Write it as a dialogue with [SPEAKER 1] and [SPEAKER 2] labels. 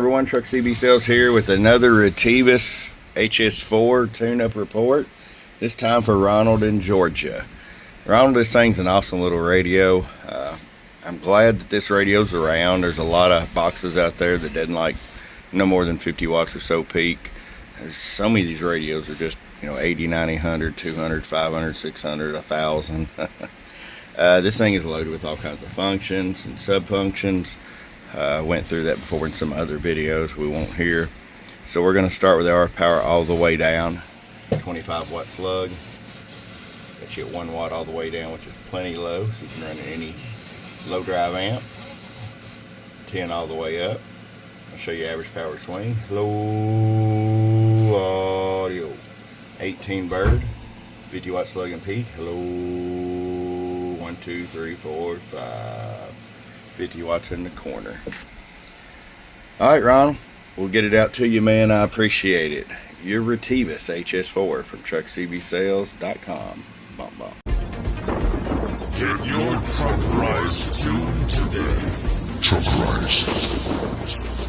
[SPEAKER 1] everyone, Truck CB Sales here with another Retevis HS4 tune-up report. This time for Ronald in Georgia. Ronald, this thing's an awesome little radio. I'm glad that this radio's around. There's a lot of boxes out there that doesn't like no more than 50 watts or so peak. There's so many of these radios are just, 80, 90, 100, 200, 500, 600, 1,000. This thing is loaded with all kinds of functions and sub-functions. Went through that before in some other videos we won't hear. So we're going to start with the RF power all the way down. 25 watt slug. Got you at 1 watt all the way down, which is plenty low, so you can run any low drive amp. 10 all the way up. I'll show you average power swing. Low audio. 18 bird. 50 watt slug and peak. Hello. 1, 2, 3, 4, 5. 50 watts in the corner. Alright, Ronald, we'll get it out to you, man. I appreciate it. Your Retevis HS4 from truckcbsales.com. Bump bump.
[SPEAKER 2] Get your truck rise tuned today. Truck rise.